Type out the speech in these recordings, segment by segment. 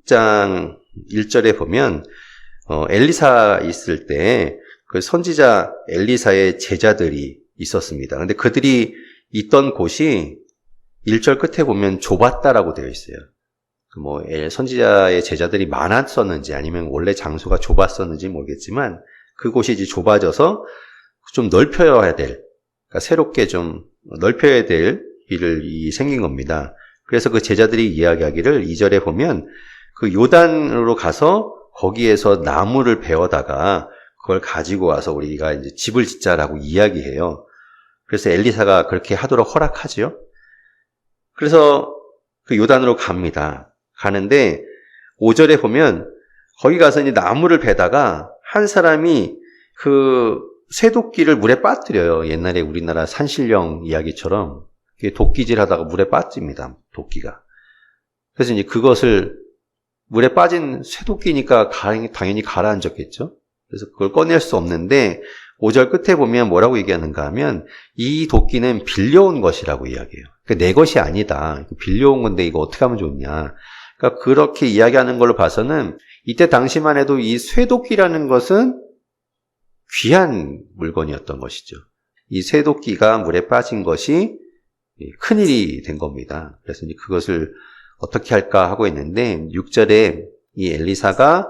16장 1절에 보면 엘리사 있을 때 그 선지자 엘리사의 제자들이 있었습니다. 근데 그들이 있던 곳이 1절 끝에 보면 좁았다라고 되어 있어요. 선지자의 제자들이 많았었는지 아니면 원래 장소가 좁았었는지 모르겠지만 그곳이 이제 좁아져서 좀 넓혀야 될, 그러니까 새롭게 좀 넓혀야 될 일이 생긴 겁니다. 그래서 그 제자들이 이야기하기를 2절에 보면 그 요단으로 가서 거기에서 나무를 베어다가 그걸 가지고 와서 우리가 이제 집을 짓자라고 이야기해요. 그래서 엘리사가 그렇게 하도록 허락하죠. 그래서 그 요단으로 갑니다. 가는데 5절에 보면 거기 가서 이제 나무를 베다가 한 사람이 그 쇠도끼를 물에 빠뜨려요. 옛날에 우리나라 산신령 이야기처럼 도끼질 하다가 물에 빠집니다. 도끼가. 그래서 이제 그것을 물에 빠진 쇠도끼니까 당연히 가라앉았겠죠. 그래서 그걸 꺼낼 수 없는데 5절 끝에 보면 뭐라고 얘기하는가 하면 이 도끼는 빌려온 것이라고 이야기해요. 그러니까 내 것이 아니다. 빌려온 건데 이거 어떻게 하면 좋냐. 그러니까 그렇게 이야기하는 걸로 봐서는 이때 당시만 해도 이 쇠도끼라는 것은 귀한 물건이었던 것이죠. 이 쇠도끼가 물에 빠진 것이 큰일이 된 겁니다. 그래서 이제 그것을 어떻게 할까 하고 있는데 6절에 이 엘리사가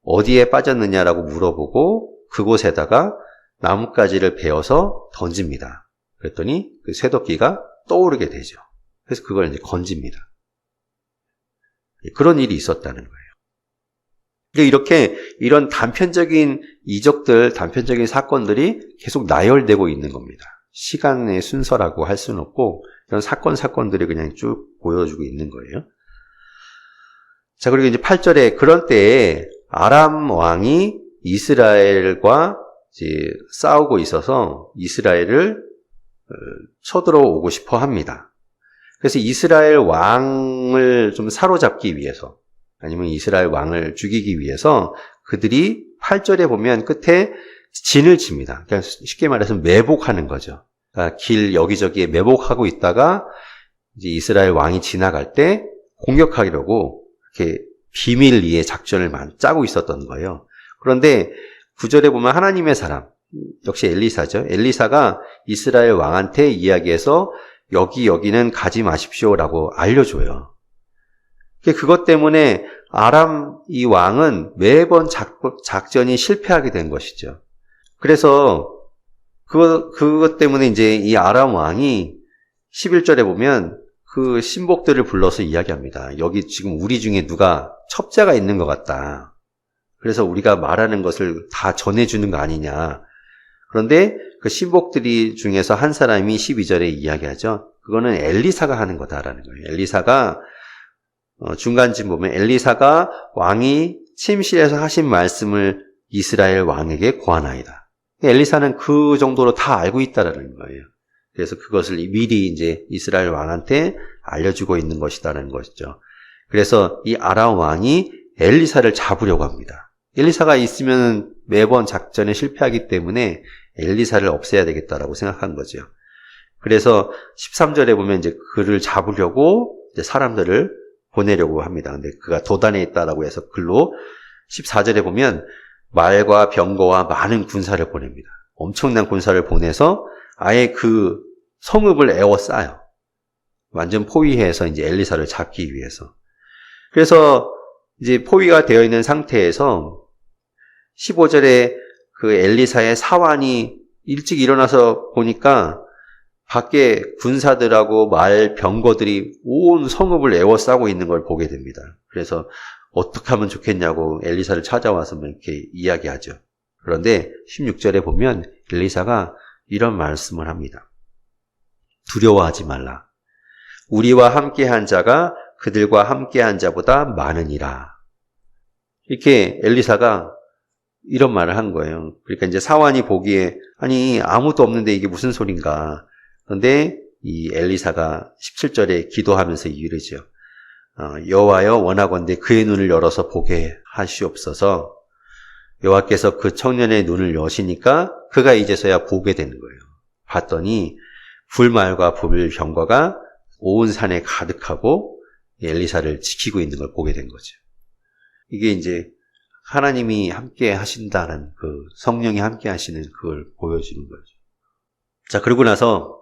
어디에 빠졌느냐라고 물어보고 그곳에다가 나뭇가지를 베어서 던집니다. 그랬더니 그 쇠도끼가 떠오르게 되죠. 그래서 그걸 이제 건집니다. 그런 일이 있었다는 거예요. 이렇게 이런 단편적인 이적들, 단편적인 사건들이 계속 나열되고 있는 겁니다. 시간의 순서라고 할 수는 없고 이런 사건들이 그냥 쭉 보여주고 있는 거예요. 자, 그리고 이제 8절에 그런 때에 아람 왕이 이스라엘과 이제 싸우고 있어서 이스라엘을 쳐들어오고 싶어 합니다. 그래서 이스라엘 왕을 좀 사로잡기 위해서 아니면 이스라엘 왕을 죽이기 위해서 그들이 8절에 보면 끝에 진을 칩니다. 그러니까 쉽게 말해서 매복하는 거죠. 그러니까 길 여기저기에 매복하고 있다가 이제 이스라엘 왕이 지나갈 때 공격하려고 이렇게 비밀리에 작전을 짜고 있었던 거예요. 그런데 9절에 보면 하나님의 사람, 역시 엘리사죠. 엘리사가 이스라엘 왕한테 이야기해서 여기는 가지 마십시오라고 알려줘요. 그것 때문에 아람 이 왕은 매번 작전이 실패하게 된 것이죠. 그래서 그것 때문에 이제 이 아람 왕이 11절에 보면 그 신복들을 불러서 이야기합니다. 여기 지금 우리 중에 누가 첩자가 있는 것 같다. 그래서 우리가 말하는 것을 다 전해주는 거 아니냐. 그런데 그 신복들이 중에서 한 사람이 12절에 이야기하죠. 그거는 엘리사가 하는 거다라는 거예요. 엘리사가 중간쯤 보면 엘리사가 왕이 침실에서 하신 말씀을 이스라엘 왕에게 고하나이다. 엘리사는 그 정도로 다 알고 있다라는 거예요. 그래서 그것을 미리 이제 이스라엘 왕한테 알려주고 있는 것이다라는 것이죠. 그래서 이 아람 왕이 엘리사를 잡으려고 합니다. 엘리사가 있으면 매번 작전에 실패하기 때문에 엘리사를 없애야 되겠다라고 생각한 거죠. 그래서 13절에 보면 이제 그를 잡으려고 이제 사람들을 보내려고 합니다. 근데 그가 도단에 있다라고 해서 글로 14절에 보면 말과 병거와 많은 군사를 보냅니다. 엄청난 군사를 보내서 아예 그 성읍을 에워싸요. 완전 포위해서 이제 엘리사를 잡기 위해서. 그래서 이제 포위가 되어 있는 상태에서 15절에 그 엘리사의 사환이 일찍 일어나서 보니까 밖에 군사들하고 말 병거들이 온 성읍을 에워싸고 있는 걸 보게 됩니다. 그래서 어떻게 하면 좋겠냐고 엘리사를 찾아와서 이렇게 이야기하죠. 그런데 16절에 보면 엘리사가 이런 말씀을 합니다. 두려워하지 말라. 우리와 함께한 자가 그들과 함께한 자보다 많으니라. 이렇게 엘리사가 이런 말을 한 거예요. 그러니까 이제 사환이 보기에 아니 아무도 없는데 이게 무슨 소린가. 그런데 이 엘리사가 17절에 기도하면서 이르죠. 여호와여 원하건대 그의 눈을 열어서 보게 하시옵소서. 여호와께서 그 청년의 눈을 여시니까 그가 이제서야 보게 되는 거예요. 봤더니 불말과 불병거가 온 산에 가득하고 엘리사를 지키고 있는 걸 보게 된 거죠. 이게 이제 하나님이 함께 하신다는 그 성령이 함께 하시는 그걸 보여주는 거죠. 자, 그러고 나서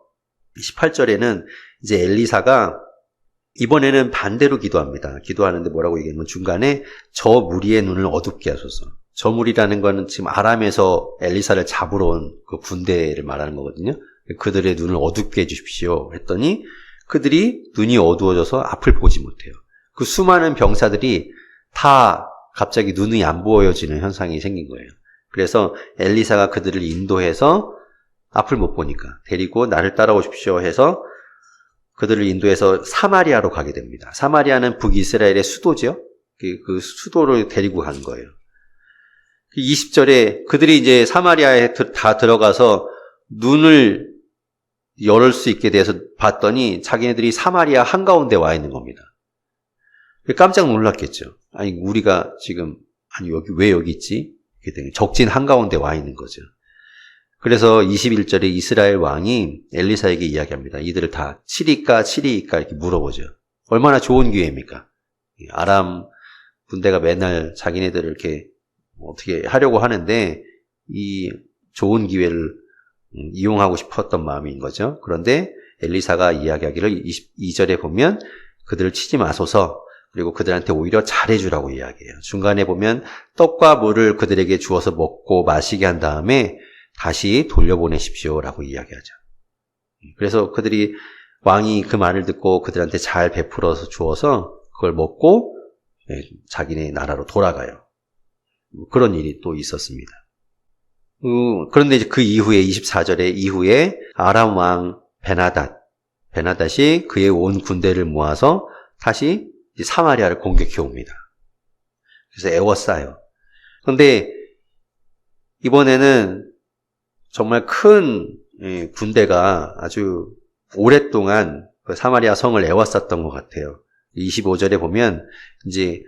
18절에는 이제 엘리사가 이번에는 반대로 기도합니다. 기도하는데 뭐라고 얘기하면 중간에 저 무리의 눈을 어둡게 하소서. 저 무리라는 거는 지금 아람에서 엘리사를 잡으러 온 그 군대를 말하는 거거든요. 그들의 눈을 어둡게 해주십시오. 했더니 그들이 눈이 어두워져서 앞을 보지 못해요. 그 수많은 병사들이 다 갑자기 눈이 안 보여지는 현상이 생긴 거예요. 그래서 엘리사가 그들을 인도해서 앞을 못 보니까 데리고 나를 따라오십시오 해서 그들을 인도해서 사마리아로 가게 됩니다. 사마리아는 북이스라엘의 수도죠. 그 수도를 데리고 간 거예요. 20절에 그들이 이제 사마리아에 다 들어가서 눈을 열을 수 있게 돼서 봤더니 자기네들이 사마리아 한가운데 와 있는 겁니다. 깜짝 놀랐겠죠. 아니, 우리가 지금, 아니, 왜 여기 있지? 적진 한가운데 와 있는 거죠. 그래서 21절에 이스라엘 왕이 엘리사에게 이야기합니다. 이들을 다 치리까 이렇게 물어보죠. 얼마나 좋은 기회입니까? 아람 군대가 맨날 자기네들을 이렇게 어떻게 하려고 하는데 이 좋은 기회를 이용하고 싶었던 마음인 거죠. 그런데 엘리사가 이야기하기를 22절에 보면 그들을 치지 마소서, 그리고 그들한테 오히려 잘해주라고 이야기해요. 중간에 보면 떡과 물을 그들에게 주어서 먹고 마시게 한 다음에 다시 돌려보내십시오라고 이야기하죠. 그래서 그들이 왕이 그 말을 듣고 그들한테 잘 베풀어서 주어서 그걸 먹고 자기네 나라로 돌아가요. 그런 일이 또 있었습니다. 그런데 이제 그 이후에 24절에 이후에 아람 왕 베나닷이 그의 온 군대를 모아서 다시 사마리아를 공격해 옵니다. 그래서 애워싸요. 그런데 이번에는 정말 큰 군대가 아주 오랫동안 그 사마리아 성을 애워쌌던 것 같아요. 25절에 보면 이제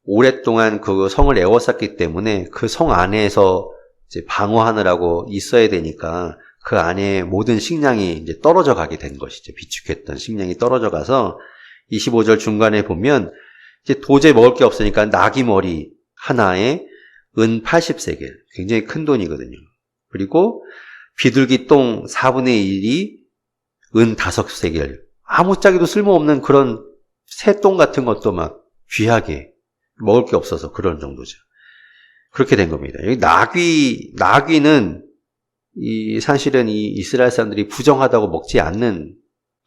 오랫동안 그 성을 애워쌌기 때문에 그 성 안에서 이제 방어하느라고 있어야 되니까 그 안에 모든 식량이 이제 떨어져 가게 된 것이죠. 비축했던 식량이 떨어져 가서 25절 중간에 보면 이제 도저히 먹을 게 없으니까 나귀 머리 하나에 은 80세겔, 굉장히 큰 돈이거든요. 그리고 비둘기 똥 4분의 1이 은 5세겔, 아무짝에도 쓸모없는 그런 새똥 같은 것도 막 귀하게 먹을 게 없어서 그런 정도죠. 그렇게 된 겁니다. 여기 나귀는 사실은 이 이스라엘 사람들이 부정하다고 먹지 않는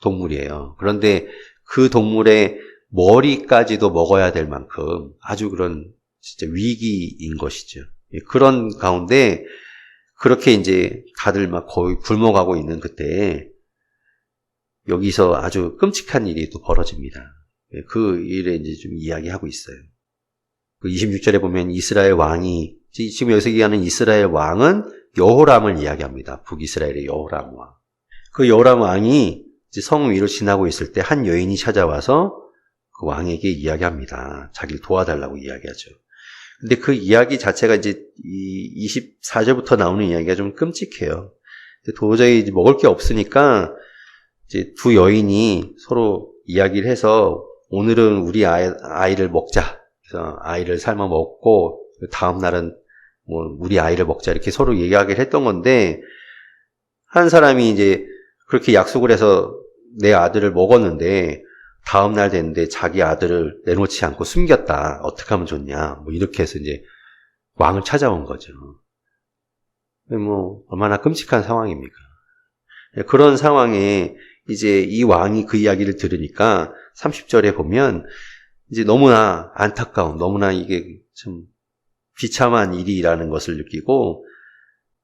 동물이에요. 그런데 그 동물의 머리까지도 먹어야 될 만큼 아주 그런 진짜 위기인 것이죠. 그런 가운데 그렇게 이제 다들 막 거의 굶어가고 있는 그때 여기서 아주 끔찍한 일이 또 벌어집니다. 그 일에 이제 좀 이야기하고 있어요. 그 26절에 보면 이스라엘 왕이, 지금 여기서 얘기하는 이스라엘 왕은 여호람을 이야기합니다. 북이스라엘의 여호람 왕. 그 여호람 왕이 이제 성 위로 지나고 있을 때 한 여인이 찾아와서 그 왕에게 이야기합니다. 자기를 도와달라고 이야기하죠. 근데 그 이야기 자체가 이제 이 24절부터 나오는 이야기가 좀 끔찍해요. 도저히 이제 먹을 게 없으니까 이제 두 여인이 서로 이야기를 해서 오늘은 우리 아이를 먹자. 그래서 아이를 삶아 먹고 다음 날은 뭐 우리 아이를 먹자 이렇게 서로 얘기하기를 했던 건데 한 사람이 이제 그렇게 약속을 해서 내 아들을 먹었는데 다음 날 됐는데 자기 아들을 내놓지 않고 숨겼다. 어떻게 하면 좋냐. 뭐 이렇게 해서 이제 왕을 찾아온 거죠. 뭐 얼마나 끔찍한 상황입니까? 그런 상황에 이제 이 왕이 그 이야기를 들으니까 30절에 보면 이제 너무나 안타까운, 너무나 이게 참 비참한 일이라는 것을 느끼고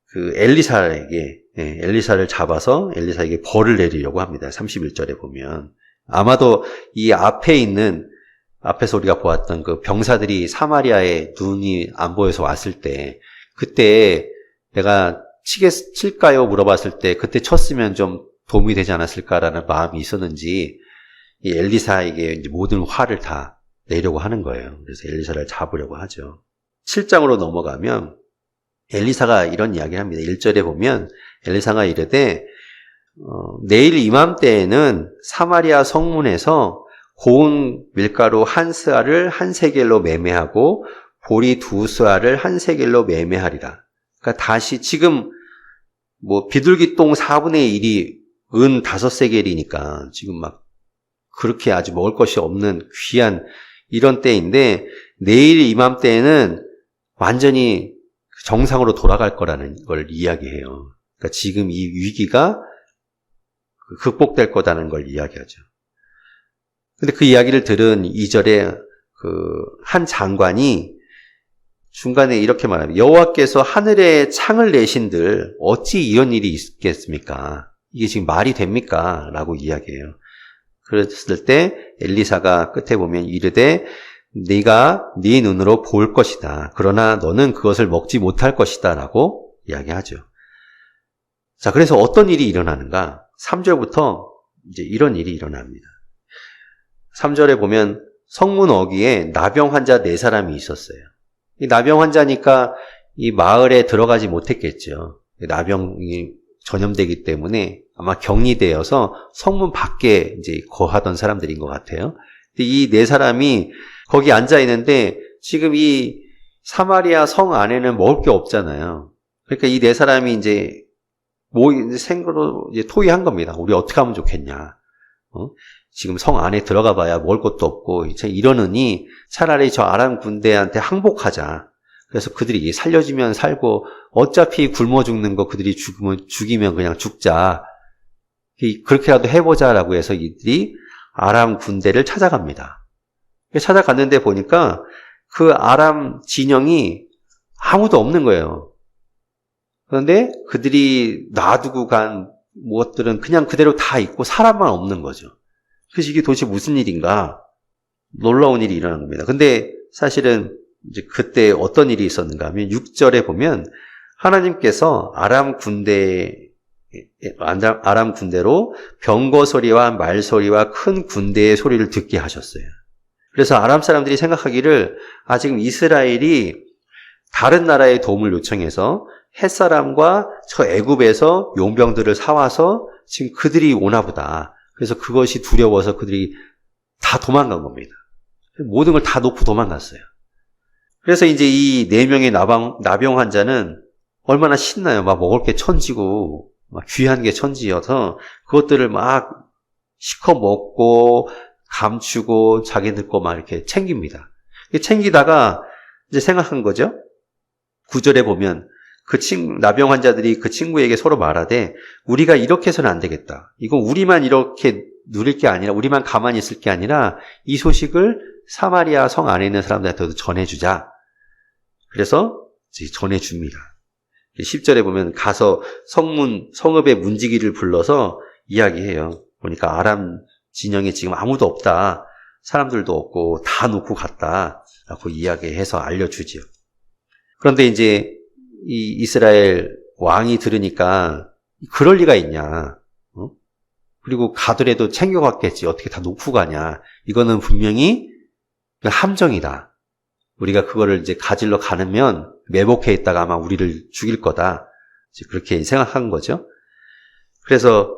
그 엘리사를 잡아서 엘리사에게 벌을 내리려고 합니다. 31절에 보면 아마도 이 앞에서 우리가 보았던 그 병사들이 사마리아에 눈이 안 보여서 왔을 때 그때 내가 칠까요? 물어봤을 때 그때 쳤으면 좀 도움이 되지 않았을까라는 마음이 있었는지 이 엘리사에게 이제 모든 화를 다 내려고 하는 거예요. 그래서 엘리사를 잡으려고 하죠. 7장으로 넘어가면 엘리사가 이런 이야기를 합니다. 1절에 보면 엘리사가 이르되 내일 이맘때에는 사마리아 성문에서 고운 밀가루 한 스아를 한 세겔로 매매하고 보리 두 스아를 한 세겔로 매매하리라. 그러니까 다시 지금 뭐 비둘기똥 4분의 1이 은 5세겔이니까 지금 막 그렇게 아주 먹을 것이 없는 귀한 이런 때인데 내일 이맘때에는 완전히 정상으로 돌아갈 거라는 걸 이야기해요. 그러니까 지금 이 위기가 극복될 거다는 걸 이야기하죠. 근데 그 이야기를 들은 2절에 한 장관이 중간에 이렇게 말합니다. 여호와께서 하늘에 창을 내신들 어찌 이런 일이 있겠습니까? 이게 지금 말이 됩니까? 라고 이야기해요. 그랬을 때 엘리사가 끝에 보면 이르되 네가 네 눈으로 볼 것이다. 그러나 너는 그것을 먹지 못할 것이다. 라고 이야기하죠. 자, 그래서 어떤 일이 일어나는가? 3절부터 이제 이런 일이 일어납니다. 3절에 보면 성문 어귀에 나병 환자 4사람이 있었어요. 이 나병 환자니까 이 마을에 들어가지 못했겠죠. 나병이 전염되기 때문에 아마 격리되어서 성문 밖에 이제 거하던 사람들인 것 같아요. 근데 이 4사람이 거기 앉아 있는데 지금 이 사마리아 성 안에는 먹을 게 없잖아요. 그러니까 이 4사람이 이제 생으로 이제 토의한 겁니다. 우리 어떻게 하면 좋겠냐. 지금 성 안에 들어가 봐야 먹을 것도 없고 이러느니 차라리 저 아람 군대한테 항복하자. 그래서 그들이 살려주면 살고 어차피 굶어 죽는 거 그들이 죽이면 그냥 죽자. 그렇게라도 해보자라고 해서 이들이 아람 군대를 찾아갑니다. 찾아갔는데 보니까 그 아람 진영이 아무도 없는 거예요. 그런데 그들이 놔두고 간 무엇들은 그냥 그대로 다 있고 사람만 없는 거죠. 그래서 이게 도대체 무슨 일인가? 놀라운 일이 일어난 겁니다. 근데 사실은 이제 그때 어떤 일이 있었는가 하면 6절에 보면 하나님께서 아람 군대로 병거 소리와 말 소리와 큰 군대의 소리를 듣게 하셨어요. 그래서 아람 사람들이 생각하기를 지금 이스라엘이 다른 나라의 도움을 요청해서 햇사람과 저 애굽에서 용병들을 사와서 지금 그들이 오나 보다. 그래서 그것이 두려워서 그들이 다 도망간 겁니다. 모든 걸 다 놓고 도망갔어요. 그래서 이제 이 4명의 나병 환자는 얼마나 신나요. 막 먹을 게 천지고 막 귀한 게 천지여서 그것들을 막 시커 먹고 감추고 자기들 거 막 이렇게 챙깁니다. 챙기다가 이제 생각한 거죠. 9절에 보면 나병 환자들이 그 친구에게 서로 말하되 우리가 이렇게 해서는 안 되겠다. 이건 우리만 이렇게 누릴 게 아니라 우리만 가만히 있을 게 아니라 이 소식을 사마리아 성 안에 있는 사람들한테도 전해주자. 그래서 전해줍니다. 10절에 보면 가서 성읍의 문지기를 불러서 이야기해요. 보니까 아람 진영에 지금 아무도 없다. 사람들도 없고 다 놓고 갔다. 라고 이야기해서 알려주지요. 그런데 이제 이 이스라엘 왕이 들으니까 그럴 리가 있냐. 그리고 가더라도 챙겨갔겠지. 어떻게 다 놓고 가냐. 이거는 분명히 함정이다. 우리가 그거를 이제 가지러 가면 매복해 있다가 아마 우리를 죽일 거다. 이제 그렇게 생각한 거죠. 그래서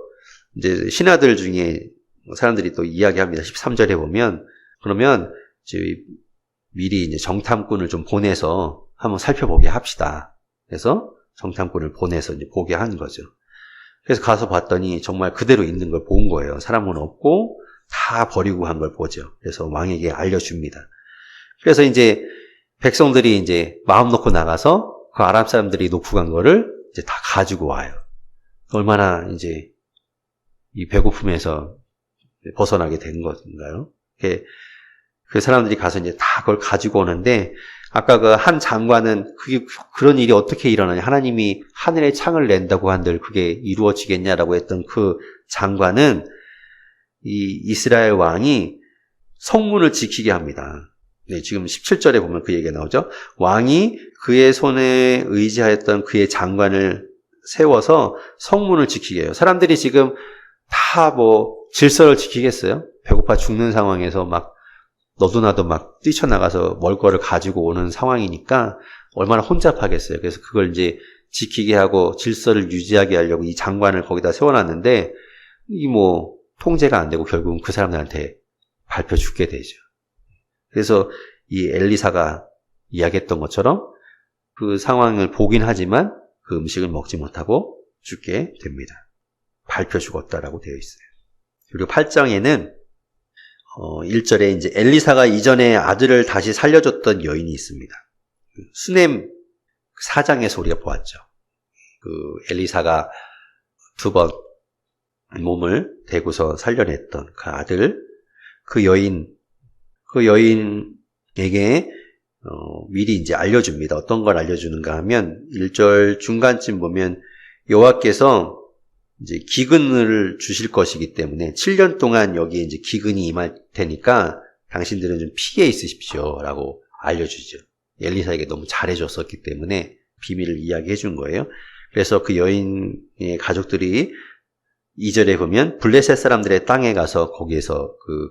이제 신하들 중에 사람들이 또 이야기합니다. 13절에 보면 그러면 이제 미리 이제 정탐꾼을 좀 보내서 한번 살펴보게 합시다. 그래서 정탐꾼을 보내서 이제 보게 한 거죠. 그래서 가서 봤더니 정말 그대로 있는 걸 본 거예요. 사람은 없고 다 버리고 한 걸 보죠. 그래서 왕에게 알려줍니다. 그래서 이제 백성들이 이제 마음 놓고 나가서 그 아람 사람들이 놓고 간 거를 이제 다 가지고 와요. 얼마나 이제 이 배고픔에서 벗어나게 된 건가요? 그 사람들이 가서 이제 다 그걸 가지고 오는데 아까 그 한 장관은 그런 일이 어떻게 일어나냐. 하나님이 하늘에 창을 낸다고 한들 그게 이루어지겠냐라고 했던 그 장관은 이 이스라엘 왕이 성문을 지키게 합니다. 네, 지금 17절에 보면 그 얘기가 나오죠. 왕이 그의 손에 의지하였던 그의 장관을 세워서 성문을 지키게 해요. 사람들이 지금 다 질서를 지키겠어요? 배고파 죽는 상황에서 막 너도 나도 막 뛰쳐나가서 먹을 거를 가지고 오는 상황이니까 얼마나 혼잡하겠어요. 그래서 그걸 이제 지키게 하고 질서를 유지하게 하려고 이 장관을 거기다 세워놨는데 통제가 안 되고 결국은 그 사람들한테 밟혀 죽게 되죠. 그래서 이 엘리사가 이야기했던 것처럼 그 상황을 보긴 하지만 그 음식을 먹지 못하고 죽게 됩니다. 밟혀 죽었다라고 되어 있어요. 그리고 8장에는 1절에 이제 엘리사가 이전에 아들을 다시 살려줬던 여인이 있습니다. 수넴 4장에서 우리가 보았죠. 그 엘리사가 2번 몸을 대고서 살려냈던 그 아들, 그 여인에게 미리 이제 알려줍니다. 어떤 걸 알려주는가 하면 1절 중간쯤 보면 여호와께서 이제 기근을 주실 것이기 때문에 7년 동안 여기에 이제 기근이 임할 테니까 당신들은 좀 피해 있으십시오라고 알려주죠. 엘리사에게 너무 잘해줬었기 때문에 비밀을 이야기해 준 거예요. 그래서 그 여인의 가족들이 2절에 보면 블레셋 사람들의 땅에 가서 거기에서 그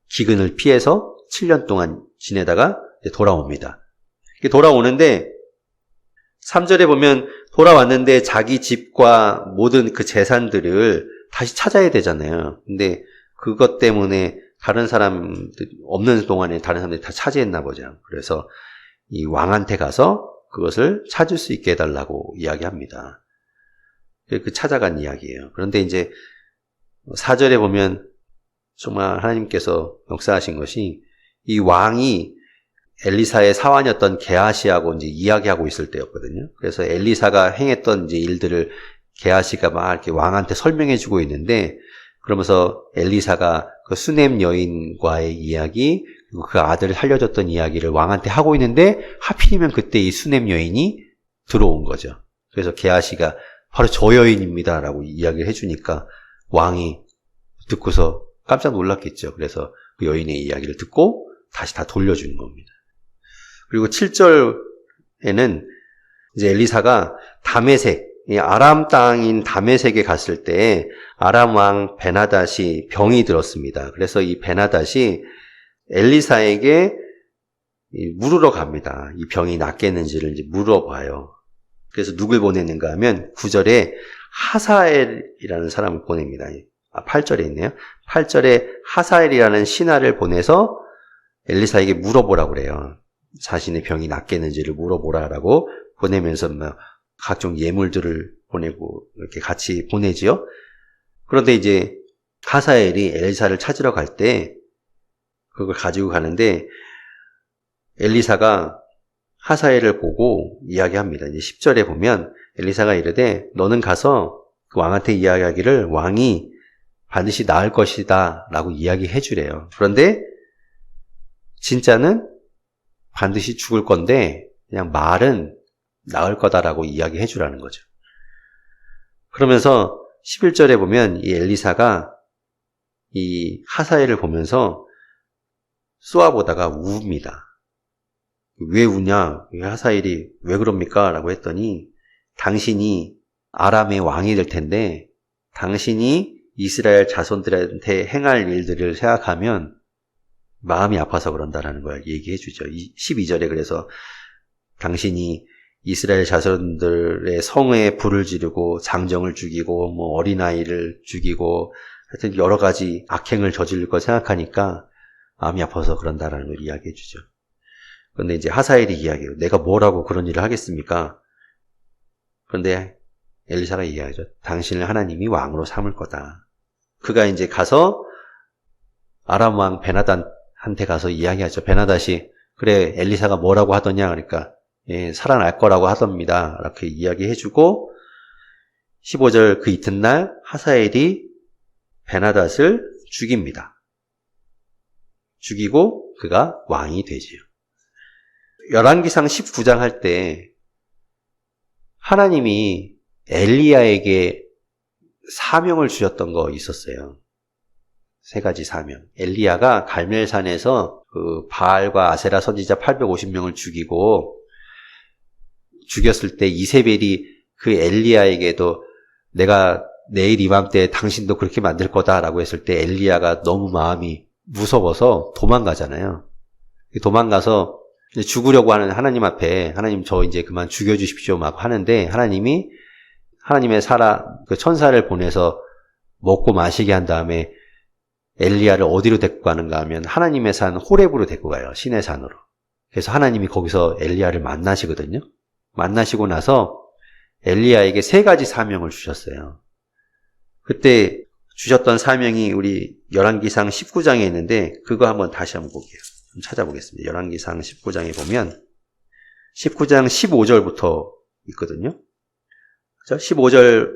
기근을 피해서 7년 동안 지내다가 돌아옵니다. 돌아오는데 3절에 보면 돌아왔는데 자기 집과 모든 그 재산들을 다시 찾아야 되잖아요. 근데 그것 때문에 다른 사람들 없는 동안에 다른 사람들이 다 차지했나 보죠. 그래서 이 왕한테 가서 그것을 찾을 수 있게 해달라고 이야기합니다. 그 찾아간 이야기예요. 그런데 이제 4절에 보면 정말 하나님께서 역사하신 것이 이 왕이 엘리사의 사환이었던 게하시하고 이제 이야기하고 있을 때였거든요. 그래서 엘리사가 행했던 이제 일들을 게하시가 막 이렇게 왕한테 설명해 주고 있는데 그러면서 엘리사가 그 수넴 여인과의 이야기 그리고 그 아들을 살려줬던 이야기를 왕한테 하고 있는데 하필이면 그때 이 수넴 여인이 들어온 거죠. 그래서 게하시가 바로 저 여인입니다라고 이야기를 해주니까 왕이 듣고서 깜짝 놀랐겠죠. 그래서 그 여인의 이야기를 듣고 다시 다 돌려주는 겁니다. 그리고 7절에는 이제 엘리사가 다메섹, 아람 땅인 다메섹에 갔을 때 아람 왕 베나닷이 병이 들었습니다. 그래서 이 베나닷이 엘리사에게 물으러 갑니다. 이 병이 낫겠는지를 이제 물어봐요. 그래서 누굴 보내는가 하면 9절에 하사엘이라는 사람을 보냅니다. 8절에 있네요. 8절에 하사엘이라는 신하를 보내서 엘리사에게 물어보라고 그래요. 자신의 병이 낫겠는지를 물어보라라고 보내면서 각종 예물들을 보내고 이렇게 같이 보내지요. 그런데 이제 하사엘이 엘리사를 찾으러 갈 때 그걸 가지고 가는데 엘리사가 하사엘을 보고 이야기합니다. 이제 10절에 보면 엘리사가 이르되 너는 가서 그 왕한테 이야기하기를 왕이 반드시 나을 것이다 라고 이야기해 주래요. 그런데 진짜는 반드시 죽을 건데 그냥 말은 나을 거다라고 이야기해 주라는 거죠. 그러면서 11절에 보면 이 엘리사가 이 하사엘을 보면서 쏘아보다가 우웁니다. 왜 우냐? 하사엘이 왜 그럽니까? 라고 했더니 당신이 아람의 왕이 될 텐데 당신이 이스라엘 자손들한테 행할 일들을 생각하면 마음이 아파서 그런다라는 걸 얘기해 주죠. 12절에 그래서 당신이 이스라엘 자손들의 성에 불을 지르고 장정을 죽이고 뭐 어린아이를 죽이고 하여튼 여러 가지 악행을 저지를 거 생각하니까 마음이 아파서 그런다라는 걸 이야기해 주죠. 그런데 이제 하사엘이 이야기해요. 내가 뭐라고 그런 일을 하겠습니까? 그런데 엘리사가 이야기하죠. 당신을 하나님이 왕으로 삼을 거다. 그가 이제 가서 아람 왕 베나닷한테 가서 이야기하죠. 베나닷이 그래 엘리사가 뭐라고 하더냐 그러니까 살아날 거라고 하답니다. 이렇게 이야기해주고 15절 그 이튿날 하사엘이 베나닷을 죽입니다. 죽이고 그가 왕이 되지요. 열왕기상 19장 할 때 하나님이 엘리야에게 사명을 주셨던 거 있었어요. 3가지 사명. 엘리야가 갈멜산에서 그 바알과 아세라 선지자 850명을 죽였을 때 이세벨이 그 엘리야에게도 내가 내일 이맘때 당신도 그렇게 만들 거다라고 했을 때 엘리야가 너무 마음이 무서워서 도망가잖아요. 도망가서 죽으려고 하는 하나님 앞에 하나님 저 이제 그만 죽여주십시오 막 하는데 하나님이 하나님의 그 천사를 보내서 먹고 마시게 한 다음에 엘리야를 어디로 데리고 가는가 하면 하나님의 산 호렙으로 데리고 가요. 신의 산으로. 그래서 하나님이 거기서 엘리야를 만나시거든요. 만나시고 나서 엘리야에게 3가지 사명을 주셨어요. 그때 주셨던 사명이 우리 열왕기상 19장에 있는데 그거 한번 다시 한번 볼게요. 좀 찾아보겠습니다. 열왕기상 19장에 보면 19장 15절부터 있거든요. 15절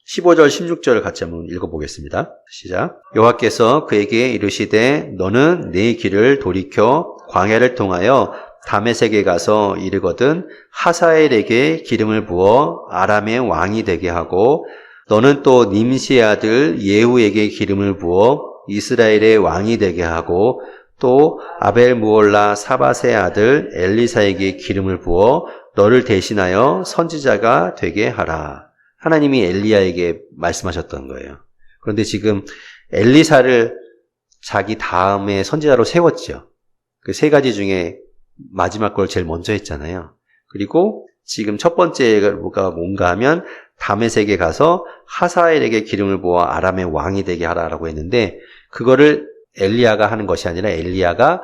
16절을 같이 한번 읽어보겠습니다. 시작. 여호와께서 그에게 이르시되 너는 네 길을 돌이켜 광야를 통하여 다메섹에 가서 이르거든 하사엘에게 기름을 부어 아람의 왕이 되게 하고 너는 또 님시의 아들 예후에게 기름을 부어 이스라엘의 왕이 되게 하고 또 아벨무올라 사밧의 아들 엘리사에게 기름을 부어 너를 대신하여 선지자가 되게 하라. 하나님이 엘리야에게 말씀하셨던 거예요. 그런데 지금 엘리사를 자기 다음에 선지자로 세웠죠. 그 3가지 중에 마지막 걸 제일 먼저 했잖아요. 그리고 지금 첫 번째가 뭔가 하면 다메섹에 가서 하사엘에게 기름을 부어 아람의 왕이 되게 하라라고 했는데 그거를 엘리야가 하는 것이 아니라 엘리야가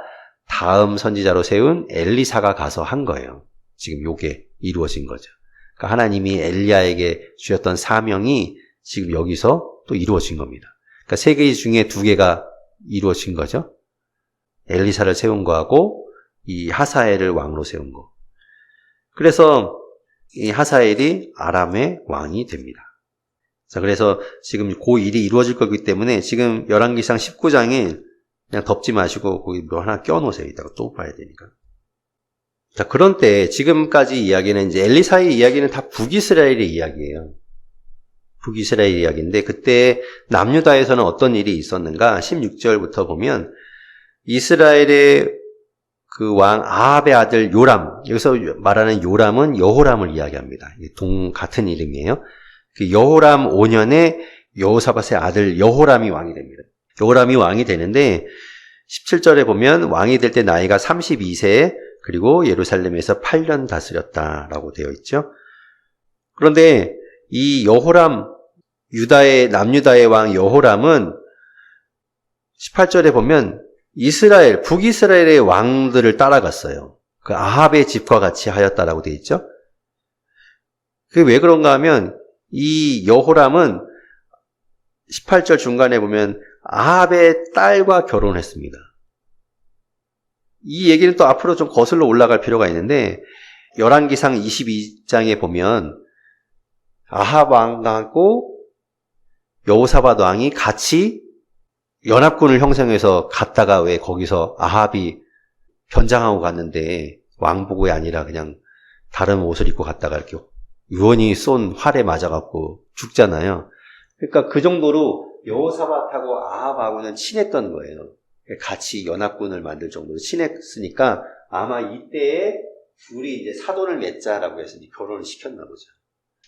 다음 선지자로 세운 엘리사가 가서 한 거예요. 지금 요게 이루어진 거죠. 그러니까 하나님이 엘리야에게 주셨던 사명이 지금 여기서 또 이루어진 겁니다. 그러니까 3개 중에 2개가 이루어진 거죠. 엘리사를 세운 거하고 이 하사엘을 왕으로 세운 거. 그래서 이 하사엘이 아람의 왕이 됩니다. 자, 그래서 지금 그 일이 이루어질 거기 때문에 지금 열왕기상 19장에 그냥 덮지 마시고 거기 뭐 하나 껴놓으세요. 이따가 또 봐야 되니까. 자, 그런 때 지금까지 이야기는 이제 엘리사의 이야기는 다 북이스라엘의 이야기예요. 북이스라엘 이야기인데 그때 남유다에서는 어떤 일이 있었는가? 16절부터 보면 이스라엘의 그 왕 아합의 아들 요람, 여기서 말하는 요람은 여호람을 이야기합니다. 같은 이름이에요. 그 여호람 5년에 여호사밧의 아들 여호람이 왕이 됩니다. 여호람이 왕이 되는데 17절에 보면 왕이 될 때 나이가 32세 그리고 예루살렘에서 8년 다스렸다라고 되어 있죠. 그런데 이 여호람 남유다의 왕 여호람은 18절에 보면 북이스라엘의 왕들을 따라갔어요. 그 아합의 집과 같이 하였다라고 되어 있죠. 그게 왜 그런가 하면 이 여호람은 18절 중간에 보면 아합의 딸과 결혼했습니다. 이 얘기는 또 앞으로 좀 거슬러 올라갈 필요가 있는데 열왕기상 22장에 보면 아합 왕하고 여호사밧 왕이 같이 연합군을 형성해서 갔다가 왜 거기서 아합이 변장하고 갔는데 왕복이 아니라 그냥 다른 옷을 입고 갔다가 이렇게 유언이 쏜 활에 맞아갖고 죽잖아요. 그러니까 그 정도로 여호사밧하고 아합하고는 친했던 거예요. 같이 연합군을 만들 정도로 친했으니까 아마 이때에 둘이 이제 사돈을 맺자라고 해서 결혼을 시켰나 보죠.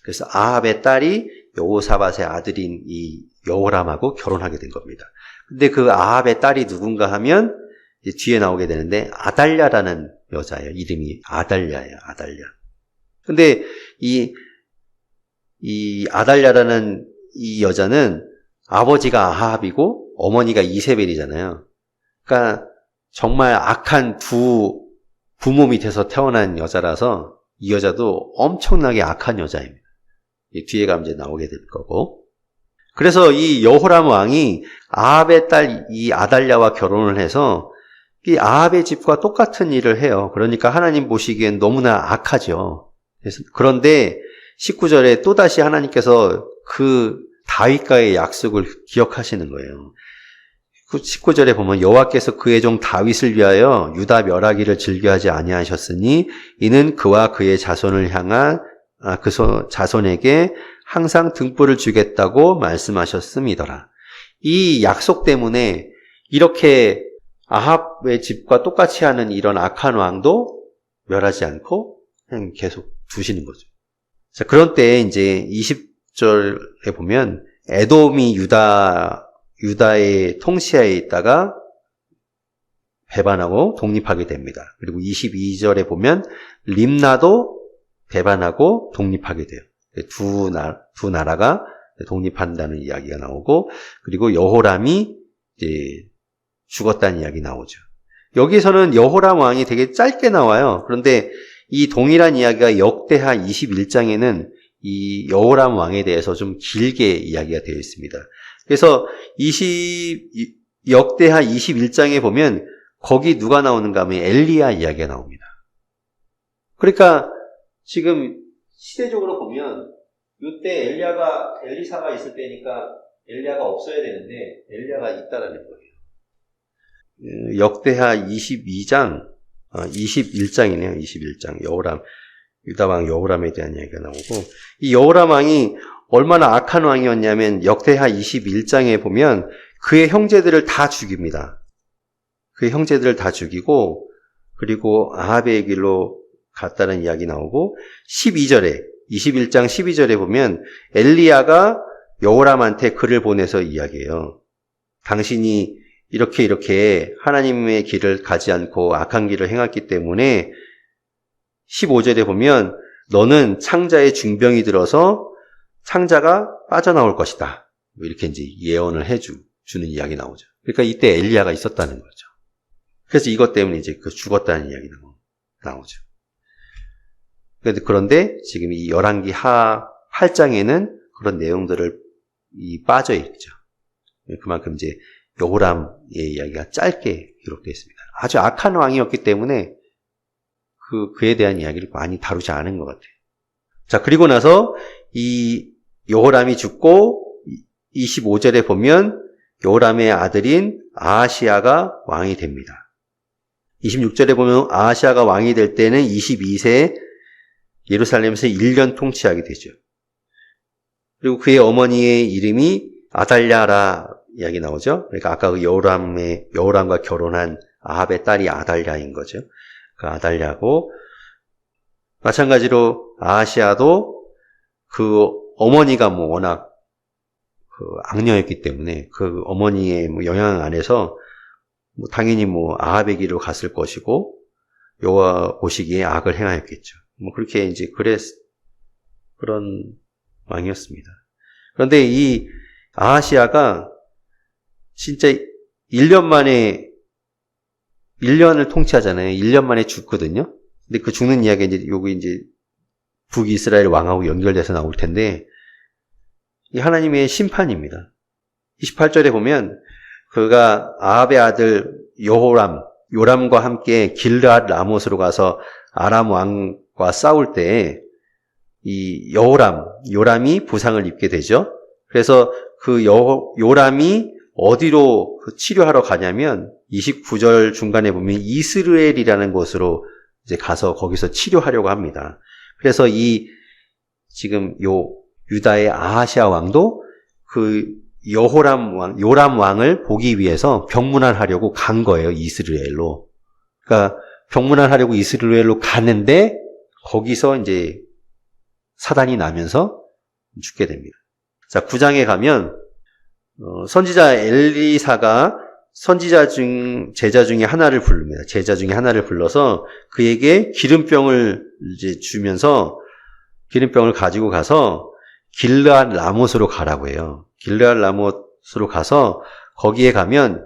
그래서 아합의 딸이 여호사밧의 아들인 이 여호람하고 결혼하게 된 겁니다. 근데 그 아합의 딸이 누군가 하면 이제 뒤에 나오게 되는데 아달랴라는 여자예요. 이름이 아달랴예요. 아달랴. 근데 이 아달랴라는 이 여자는 아버지가 아합이고 어머니가 이세벨이잖아요. 그러니까 정말 악한 부모 밑에서 태어난 여자라서 이 여자도 엄청나게 악한 여자입니다. 뒤에 가면 이제 나오게 될 거고. 그래서 이 여호람 왕이 아합의 딸 이 아달랴와 결혼을 해서 이 아합의 집과 똑같은 일을 해요. 그러니까 하나님 보시기엔 너무나 악하죠. 그런데 19절에 또다시 하나님께서 그 다윗과의 약속을 기억하시는 거예요. 19절에 보면 여호와께서 그의 종 다윗을 위하여 유다 멸하기를 즐겨하지 아니하셨으니 이는 그와 그의 자손을 향한 자손에게 항상 등불을 주겠다고 말씀하셨음이더라. 이 약속 때문에 이렇게 아합의 집과 똑같이 하는 이런 악한 왕도 멸하지 않고 그냥 계속 두시는 거죠. 자, 그런 때에 이제 20절에 보면 에돔이 유다의 통치하에 있다가 배반하고 독립하게 됩니다. 그리고 22절에 보면 림나도 배반하고 독립하게 돼요. 두 나라가 독립한다는 이야기가 나오고, 그리고 여호람이 이제 죽었다는 이야기 나오죠. 여기서는 여호람 왕이 되게 짧게 나와요. 그런데 이 동일한 이야기가 역대하 21장에는 이 여호람 왕에 대해서 좀 길게 이야기가 되어 있습니다. 그래서 역대하 21장에 보면 거기 누가 나오는가 하면 엘리야 이야기가 나옵니다. 그러니까 지금 시대적으로 보면 이때 엘리사가 있을 때니까 엘리야가 없어야 되는데 엘리야가 있다라는 거예요. 역대하 21장이네요. 21장 유다왕 여호람에 대한 이야기가 나오고, 이 여호람 왕이 얼마나 악한 왕이었냐면 역대하 21장에 보면 그의 형제들을 다 죽입니다. 그의 형제들을 다 죽이고, 그리고 아합의 길로 갔다는 이야기 나오고, 21장 12절에 보면 엘리야가 여호람한테 글을 보내서 이야기해요. 당신이 이렇게 하나님의 길을 가지 않고 악한 길을 행했기 때문에 15절에 보면 너는 창자에 중병이 들어서 창자가 빠져나올 것이다. 이렇게 이제 예언을 주는 이야기 나오죠. 그러니까 이때 엘리야가 있었다는 거죠. 그래서 이것 때문에 이제 죽었다는 이야기 나오죠. 그런데 지금 이 열왕기 하 8장에는 그런 내용들을 빠져 있죠. 그만큼 이제 여호람의 이야기가 짧게 기록되어 있습니다. 아주 악한 왕이었기 때문에 그에 대한 이야기를 많이 다루지 않은 것 같아요. 자, 그리고 나서 이 여호람이 죽고 25절에 보면 여호람의 아들인 아하시야가 왕이 됩니다. 26절에 보면 아하시야가 왕이 될 때는 22세에 예루살렘에서 1년 통치하게 되죠. 그리고 그의 어머니의 이름이 아달랴라 이야기 나오죠. 그러니까 아까 그 여호람과 결혼한 아합의 딸이 아달랴인 거죠. 그 아달랴고, 마찬가지로 아하시야도 그 어머니가 워낙 악녀였기 때문에 그 어머니의 영향 안에서 당연히 아합의 길로 갔을 것이고 여호와 보시기에 악을 행하였겠죠. 그렇게 이제 그런 왕이었습니다. 그런데 이 아하시야가 진짜 1년을 통치하잖아요. 1년 만에 죽거든요. 근데 그 죽는 이야기가 이제 북이스라엘 왕하고 연결돼서 나올 텐데, 이 하나님의 심판입니다. 28절에 보면 그가 아합의 아들 요람과 함께 길르앗 라못으로 가서 아람 왕과 싸울 때 이 요람이 부상을 입게 되죠. 그래서 그 요람이 어디로 치료하러 가냐면 29절 중간에 보면 이스라엘이라는 곳으로 이제 가서 거기서 치료하려고 합니다. 그래서 지금 유다의 아하시아 왕도 그 요람 왕을 보기 위해서 병문안하려고 간 거예요, 이스라엘로. 그러니까 병문안하려고 이스라엘로 가는데 거기서 이제 사단이 나면서 죽게 됩니다. 자, 9장에 가면 선지자 엘리사가 제자 중에 하나를 부릅니다. 제자 중에 하나를 불러서 그에게 기름병을 이제 주면서 기름병을 가지고 가서 길르앗 라못으로 가라고 해요. 길르앗 라못으로 가서 거기에 가면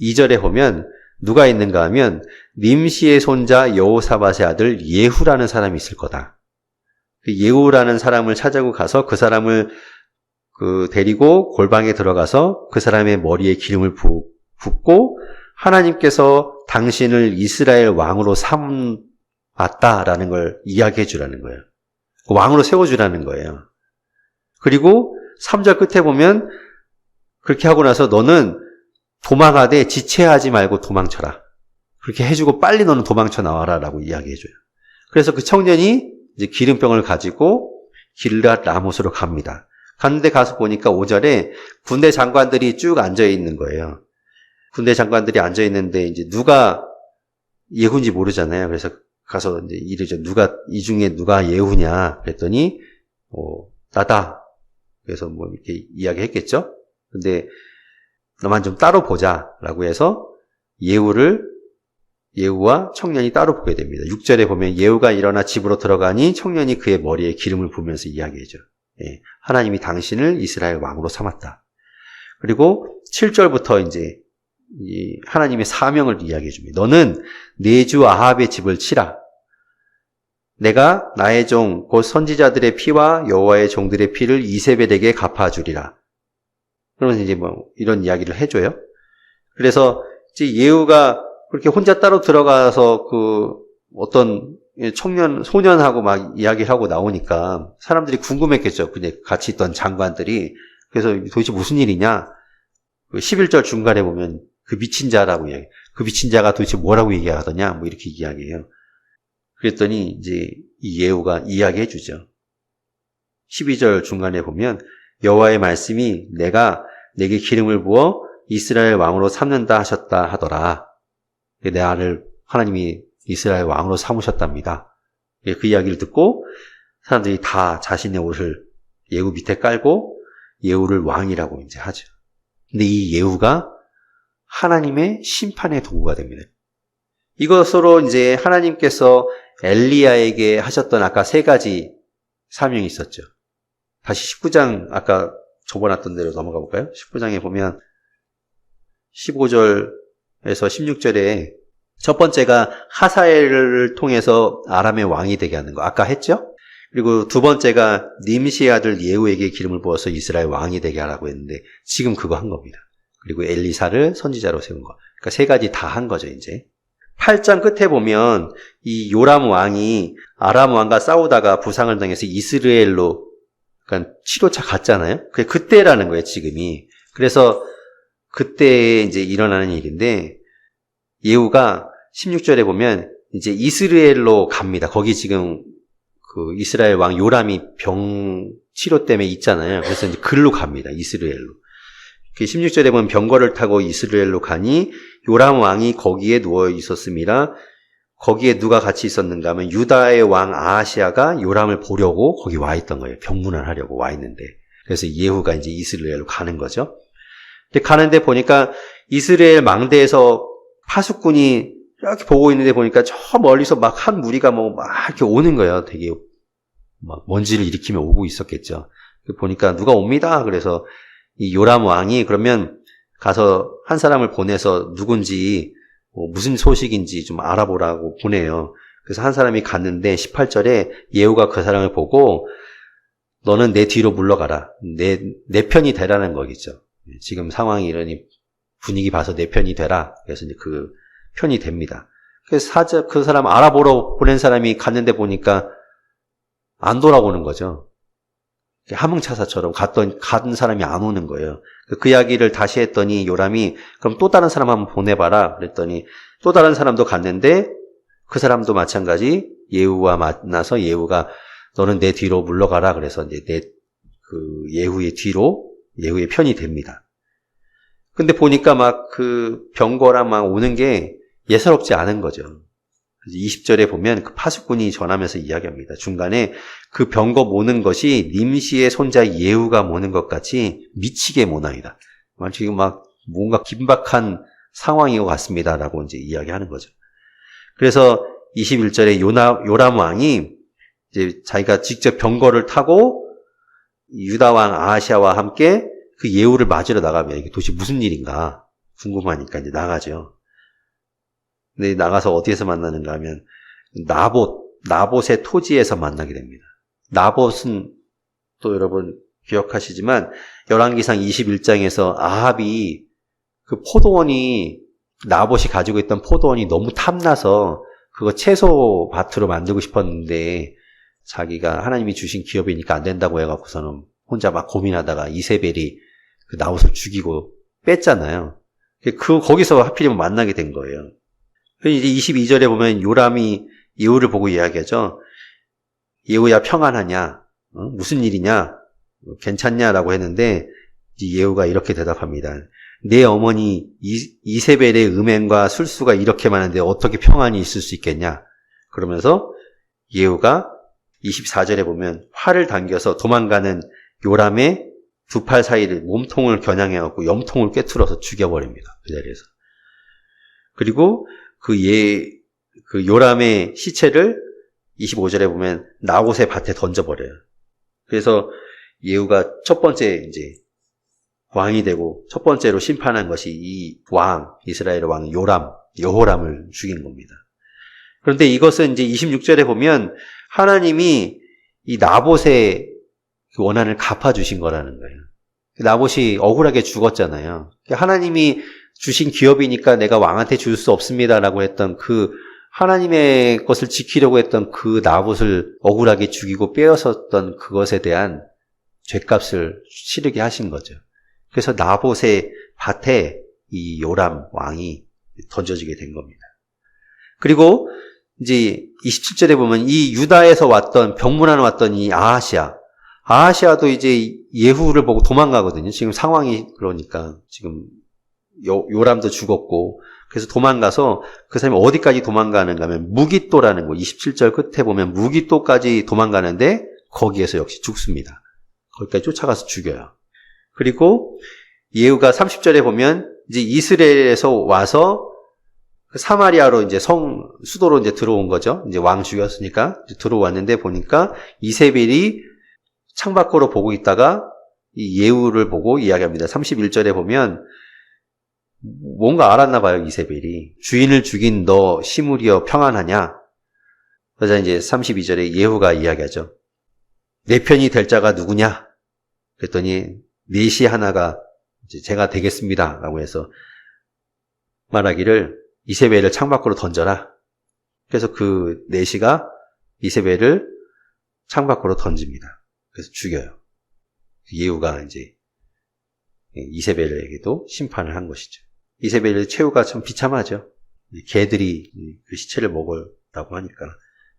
2절에 보면 누가 있는가 하면 님시의 손자 여호사밧의 아들 예후라는 사람이 있을 거다. 그 예후라는 사람을 찾아고 가서 그 사람을 데리고 골방에 들어가서 그 사람의 머리에 기름을 붓고 하나님께서 당신을 이스라엘 왕으로 삼았다라는 걸 이야기해 주라는 거예요. 왕으로 세워주라는 거예요. 그리고 3절 끝에 보면 그렇게 하고 나서 너는 도망하되 지체하지 말고 도망쳐라. 그렇게 해주고 빨리 너는 도망쳐 나와라라고 이야기해줘요. 그래서 그 청년이 이제 기름병을 가지고 길르앗 라못으로 갑니다. 갔는데 가서 보니까 5절에 군대 장관들이 쭉 앉아 있는 거예요. 군대 장관들이 앉아 있는데 이제 누가 예후인지 모르잖아요. 그래서 가서 이제 이르죠. 이 중에 누가 예후냐? 그랬더니 나다. 그래서 이렇게 이야기했겠죠. 근데 너만 좀 따로 보자라고 해서 예후와 청년이 따로 보게 됩니다. 6절에 보면 예후가 일어나 집으로 들어가니 청년이 그의 머리에 기름을 부으면서 이야기해줘. 하나님이 당신을 이스라엘 왕으로 삼았다. 그리고 7절부터 이제 이 하나님의 사명을 이야기해 줍니다. 너는 내 주 아합의 집을 치라. 내가 나의 종 곧 선지자들의 피와 여호와의 종들의 피를 이세벨에게 갚아주리라. 그러면 이제 뭐 이런 이야기를 해줘요. 그래서 이제 예후가 그렇게 혼자 따로 들어가서 그 어떤 소년하고 막 이야기를 하고 나오니까 사람들이 궁금했겠죠. 그냥 같이 있던 장관들이. 그래서 도대체 무슨 일이냐? 그 11절 중간에 보면 그 미친 자라고 이야기. 그 미친 자가 도대체 뭐라고 얘기하더냐? 뭐 이렇게 이야기해요. 그랬더니 이제 이 예후가 이야기해 주죠. 12절 중간에 보면 여호와의 말씀이 내가 내게 기름을 부어 이스라엘 왕으로 삼는다 하셨다 하더라. 내 아를 하나님이 이스라엘 왕으로 삼으셨답니다. 그 이야기를 듣고 사람들이 다 자신의 옷을 예후 밑에 깔고 예후를 왕이라고 이제 하죠. 근데 이 예후가 하나님의 심판의 도구가 됩니다. 이것으로 이제 하나님께서 엘리야에게 하셨던 아까 3가지 사명이 있었죠. 다시 19장 아까 접어놨던 대로 넘어가 볼까요? 19장에 보면 15절에서 16절에 첫 번째가 하사엘을 통해서 아람의 왕이 되게 하는 거 아까 했죠? 그리고 두 번째가 님시의 아들 예후에게 기름을 부어서 이스라엘 왕이 되게 하라고 했는데 지금 그거 한 겁니다. 그리고 엘리사를 선지자로 세운 거. 그러니까 3가지 다 한 거죠, 이제. 8장 끝에 보면 이 요람 왕이 아람 왕과 싸우다가 부상을 당해서 이스라엘로 그러니까 치료차 갔잖아요. 그때라는 거예요, 지금이. 그래서 그때 이제 일어나는 일인데 예후가 16절에 보면 이제 이스라엘로 갑니다. 거기 지금 그 이스라엘 왕 요람이 병 치료 때문에 있잖아요. 그래서 이제 글로 갑니다. 이스라엘로. 16절에 보면 병거를 타고 이스라엘로 가니 요람 왕이 거기에 누워 있었습니다. 거기에 누가 같이 있었는가 하면 유다의 왕 아하시아가 요람을 보려고 거기 와 있던 거예요. 병문안 하려고 와 있는데. 그래서 예후가 이제 이스라엘로 가는 거죠. 근데 가는데 보니까 이스라엘 망대에서 파수꾼이 이렇게 보고 있는데 보니까 저 멀리서 막 한 무리가 뭐 막 이렇게 오는 거예요. 되게 막 먼지를 일으키며 오고 있었겠죠. 보니까 누가 옵니다. 그래서 이 요람 왕이 그러면 가서 한 사람을 보내서 누군지 무슨 소식인지 좀 알아보라고 보내요. 그래서 한 사람이 갔는데 18절에 예후가 그 사람을 보고 너는 내 뒤로 물러가라. 내 편이 되라는 거겠죠. 지금 상황이 이러니 분위기 봐서 내 편이 되라. 그래서 이제 그 편이 됩니다. 그래서 그 사람 알아보러 보낸 사람이 갔는데 보니까 안 돌아오는 거죠. 하몽차사처럼 간 사람이 안 오는 거예요. 그 이야기를 다시 했더니 요람이 그럼 또 다른 사람 한번 보내봐라. 그랬더니 또 다른 사람도 갔는데 그 사람도 마찬가지 예후와 만나서 예후가 너는 내 뒤로 물러가라. 그래서 이제 그 예후의 뒤로 예후의 편이 됩니다. 근데 보니까 막 그 병거랑 막 오는 게 예사롭지 않은 거죠. 20절에 보면 그 파수꾼이 전하면서 이야기합니다. 중간에 그 병거 모는 것이 님시의 손자 예후가 모는 것 같이 미치게 모나이다. 지금 막 뭔가 긴박한 상황인 것 같습니다라고 이제 이야기하는 거죠. 그래서 21절에 요람 왕이 이제 자기가 직접 병거를 타고 유다 왕 아하시아와 함께 그 예후를 맞으러 나가면 이게 도대체 무슨 일인가 궁금하니까 이제 나가죠. 근데 나가서 어디에서 만나는가 하면 나봇의 토지에서 만나게 됩니다. 나봇은 또 여러분 기억하시지만 열왕기상 21장에서 아합이 그 포도원이 나봇이 가지고 있던 포도원이 너무 탐나서 그거 채소 밭으로 만들고 싶었는데 자기가 하나님이 주신 기업이니까 안 된다고 해갖고서는 혼자 막 고민하다가 이세벨이 그 나봇을 죽이고 뺐잖아요. 거기서 하필이면 만나게 된 거예요. 이제 22절에 보면 요람이 예후를 보고 이야기하죠. 예후야 평안하냐? 무슨 일이냐? 괜찮냐라고 했는데 예후가 이렇게 대답합니다. 내 어머니 이세벨의 음행과 술수가 이렇게 많은데 어떻게 평안이 있을 수 있겠냐? 그러면서 예후가 24절에 보면 활을 당겨서 도망가는 요람의 두 팔 사이를 몸통을 겨냥해갖고 염통을 꿰뚫어서 죽여버립니다. 그 자리에서. 그리고 그 요람의 시체를 25절에 보면 나봇의 밭에 던져버려요. 그래서 예후가 첫 번째 이제 왕이 되고 첫 번째로 심판한 것이 이 왕, 이스라엘 왕 여호람을 죽인 겁니다. 그런데 이것은 이제 26절에 보면 하나님이 이 나봇의 그 원한을 갚아주신 거라는 거예요. 나봇이 억울하게 죽었잖아요. 하나님이 주신 기업이니까 내가 왕한테 줄 수 없습니다라고 했던 그 하나님의 것을 지키려고 했던 그 나봇을 억울하게 죽이고 빼앗았던 그것에 대한 죗값을 치르게 하신 거죠. 그래서 나봇의 밭에 이 요람 왕이 던져지게 된 겁니다. 그리고 이제 27절에 보면 이 유다에서 병문안 왔던 이 아하시아도 이제 예후를 보고 도망가거든요. 지금 상황이 그러니까 지금 요람도 죽었고 그래서 도망가서 그 사람이 어디까지 도망가는가 하면 무기또라는 거 27절 끝에 보면 무기또까지 도망가는데 거기에서 역시 죽습니다. 거기까지 쫓아가서 죽여요. 그리고 예후가 30절에 보면 이제 이스라엘에서 와서 사마리아로 이제 수도로 이제 들어온 거죠. 이제 왕 죽였으니까 들어왔는데 보니까 이세벨이 창밖으로 보고 있다가 이 예후를 보고 이야기합니다. 31절에 보면 뭔가 알았나 봐요, 이세벨이. 주인을 죽인 너 시므리여 평안하냐? 그래서 이제 32절에 예후가 이야기하죠. 내 편이 될 자가 누구냐? 그랬더니 넷이 하나가 이제 제가 되겠습니다. 라고 해서 말하기를 이세벨을 창밖으로 던져라. 그래서 그 넷이가 이세벨을 창밖으로 던집니다. 그래서 죽여요. 예후가 이제 이세벨에게도 심판을 한 것이죠. 이세벨의 최후가 참 비참하죠. 개들이 그 시체를 먹으라고 하니까.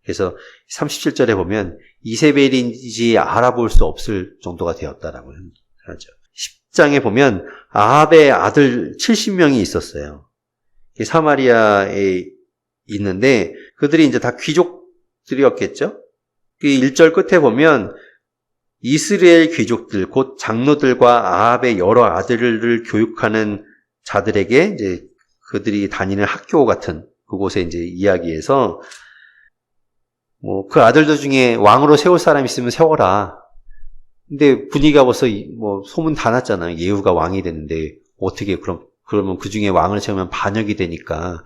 그래서 37절에 보면 이세벨인지 알아볼 수 없을 정도가 되었다라고 하죠. 10장에 보면 아합의 아들 70명이 있었어요. 사마리아에 있는데 그들이 이제 다 귀족들이었겠죠. 그 1절 끝에 보면 이스라엘 귀족들 곧 장로들과 아합의 여러 아들을 교육하는 자들에게 이제 그들이 다니는 학교 같은 그곳에 이제 이야기해서 그 아들들 중에 왕으로 세울 사람 있으면 세워라. 근데 분위기가 벌써 소문 다 났잖아요. 예후가 왕이 됐는데 어떻게 그러면 그 중에 왕을 세우면 반역이 되니까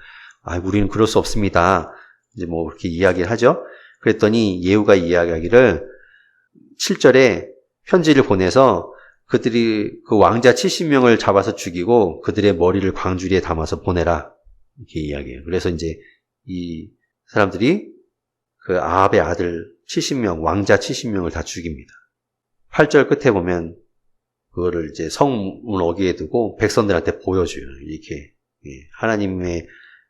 우리는 그럴 수 없습니다. 이제 그렇게 이야기를 하죠. 그랬더니 예후가 이야기하기를 7절에 편지를 보내서 그들이 그 왕자 70명을 잡아서 죽이고 그들의 머리를 광주리에 담아서 보내라. 이렇게 이야기해요. 그래서 이제 이 사람들이 그 아합의 아들 70명, 왕자 70명을 다 죽입니다. 8절 끝에 보면 그거를 이제 성문 어귀에 두고 백성들한테 보여줘요. 이렇게 하나님의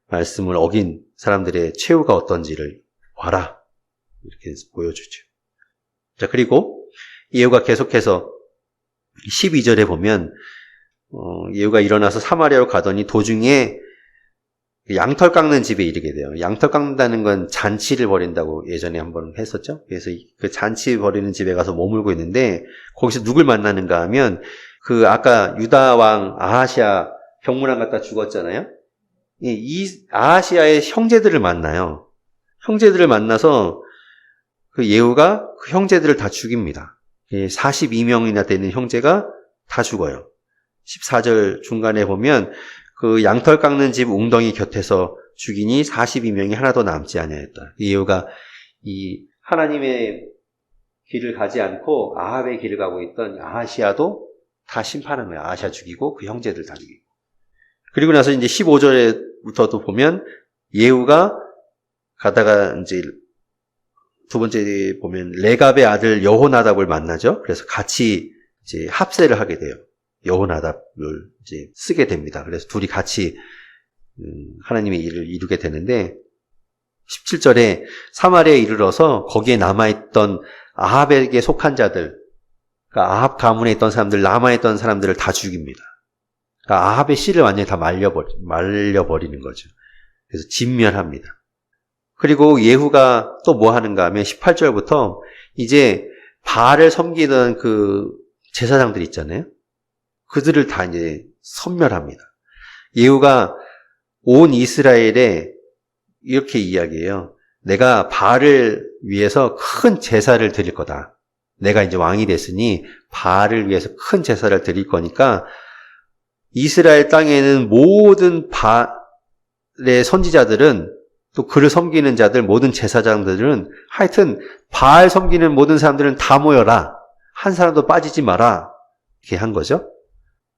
말씀을 어긴 사람들의 최후가 어떤지를 봐라. 이렇게 보여주죠. 자, 그리고 예후가 계속해서 12절에 보면 예후가 일어나서 사마리아로 가더니 도중에 양털 깎는 집에 이르게 돼요. 양털 깎는다는 건 잔치를 벌인다고 예전에 한번 했었죠. 그래서 그 잔치 벌이는 집에 가서 머물고 있는데 거기서 누굴 만나는가 하면 그 아까 유다 왕 아하시아 병문안 갔다 죽었잖아요. 이 아하시아의 형제들을 만나요. 형제들을 만나서 그 예후가 그 형제들을 다 죽입니다. 42명이나 되는 형제가 다 죽어요. 14절 중간에 보면 그 양털 깎는 집 웅덩이 곁에서 죽이니 42명이 하나도 남지 아니하였다. 예후가 이 하나님의 길을 가지 않고 아합의 길을 가고 있던 아하시아도 다 심판한 거예요. 아하시아 죽이고 그 형제들 다 죽이고. 그리고 나서 이제 15절부터도 보면 예후가 가다가 이제 두 번째 보면 레갑의 아들 여호나답을 만나죠. 그래서 같이 이제 합세를 하게 돼요. 여호나답을 이제 쓰게 됩니다. 그래서 둘이 같이 하나님의 일을 이루게 되는데 17절에 사마리아에 이르러서 거기에 남아있던 아합에게 속한 자들, 그러니까 아합 가문에 있던 사람들, 남아있던 사람들을 다 죽입니다. 그러니까 아합의 씨를 완전히 다 말려버리는 거죠. 그래서 진멸합니다. 그리고 예후가 또 뭐 하는가 하면 18절부터 이제 바알을 섬기던 그 제사장들 있잖아요. 그들을 다 이제 섬멸합니다. 예후가 온 이스라엘에 이렇게 이야기해요. 내가 바알을 위해서 큰 제사를 드릴 거다. 내가 이제 왕이 됐으니 바알을 위해서 큰 제사를 드릴 거니까 이스라엘 땅에는 모든 바알의 선지자들은 또 그를 섬기는 자들, 모든 제사장들은 하여튼 바알 섬기는 모든 사람들은 다 모여라. 한 사람도 빠지지 마라. 이렇게 한 거죠.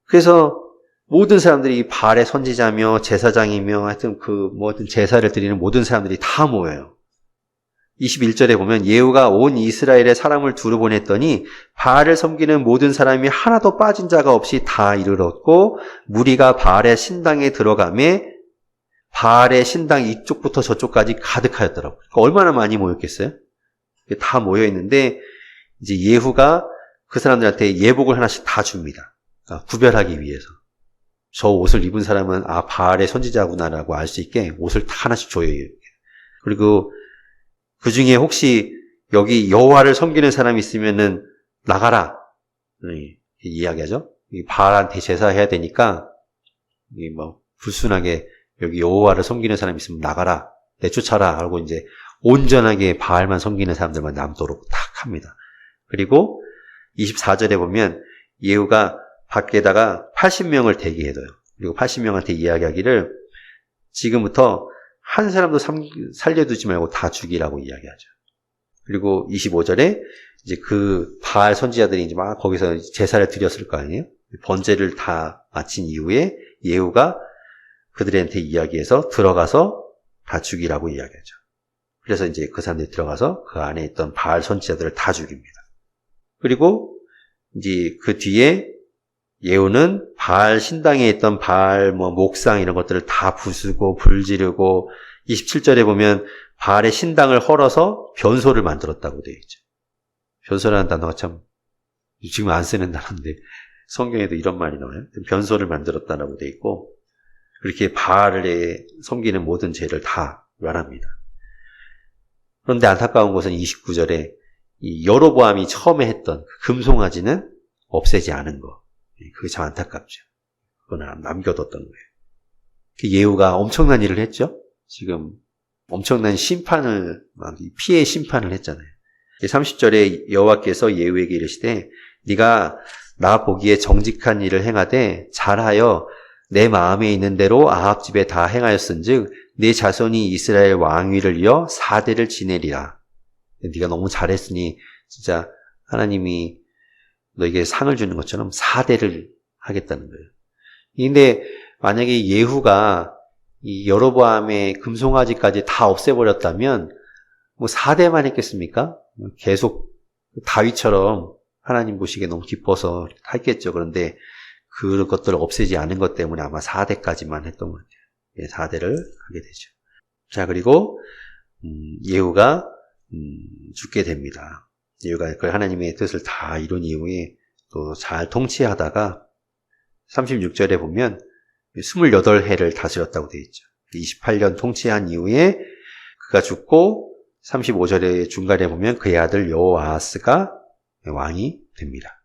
그래서 모든 사람들이 바알의 선지자며 제사장이며 하여튼 그 모든 제사를 드리는 모든 사람들이 다 모여요. 21절에 보면 예후가 온 이스라엘의 사람을 두루 보냈더니 바알을 섬기는 모든 사람이 하나도 빠진 자가 없이 다 이르렀고 무리가 바알의 신당에 들어가매 바알의 신당 이쪽부터 저쪽까지 가득하였더라고요. 그러니까 얼마나 많이 모였겠어요? 다 모여있는데 이제 예후가 그 사람들한테 예복을 하나씩 다 줍니다. 그러니까 구별하기 위해서. 저 옷을 입은 사람은 바알의 선지자구나라고 알 수 있게 옷을 다 하나씩 줘요. 그리고 그 중에 혹시 여기 여호와를 섬기는 사람이 있으면은 나가라. 이야기하죠. 바알한테 제사해야 되니까 불순하게 여기 여호와를 섬기는 사람이 있으면 나가라. 내쫓아라. 하고 이제 온전하게 바알만 섬기는 사람들만 남도록 탁 합니다. 그리고 24절에 보면 예후가 밖에다가 80명을 대기해둬요. 그리고 80명한테 이야기하기를 지금부터 한 사람도 살려두지 말고 다 죽이라고 이야기하죠. 그리고 25절에 이제 그 바알 선지자들이 이제 막 거기서 제사를 드렸을 거 아니에요? 번제를 다 마친 이후에 예후가 그들한테 이야기해서 들어가서 다 죽이라고 이야기하죠. 그래서 이제 그 사람들이 들어가서 그 안에 있던 바알 선지자들을 다 죽입니다. 그리고 이제 그 뒤에 예후는 바알 신당에 있던 바알 목상 이런 것들을 다 부수고 불 지르고 27절에 보면 바알의 신당을 헐어서 변소를 만들었다고 되어 있죠. 변소라는 단어가 참 지금 안 쓰는 단어인데 성경에도 이런 말이 나와요. 변소를 만들었다라고 되어 있고 그렇게 바알에 섬기는 모든 죄를 다 말합니다. 그런데 안타까운 것은 29절에 이 여로보암이 처음에 했던 금송아지는 없애지 않은 거. 그게 참 안타깝죠. 그건 남겨뒀던 거예요. 예후가 엄청난 일을 했죠. 지금 엄청난 심판을, 피해 심판을 했잖아요. 30절에 여호와께서 예후에게 이르시되 네가 나 보기에 정직한 일을 행하되 잘하여 내 마음에 있는 대로 아합 집에 다 행하였은즉 네 자손이 이스라엘 왕위를 이어 4대를 지내리라. 네가 너무 잘했으니 진짜 하나님이 너에게 상을 주는 것처럼 4대를 하겠다는 거예요. 근데 만약에 예후가 이 여로보암의 금송아지까지 다 없애버렸다면 뭐 4대만 했겠습니까? 계속 다윗처럼 하나님 보시기에 너무 기뻐서 했겠죠. 그런데 그것들을 없애지 않은 것 때문에 아마 4대까지만 했던 것 같아요. 4대를 하게 되죠. 자, 그리고 예후가 죽게 됩니다. 예후가 그 하나님의 뜻을 다 이룬 이후에 또 잘 통치하다가 36절에 보면 28해를 다스렸다고 되어 있죠. 28년 통치한 이후에 그가 죽고 35절의 중간에 보면 그의 아들 여호아하스가 왕이 됩니다.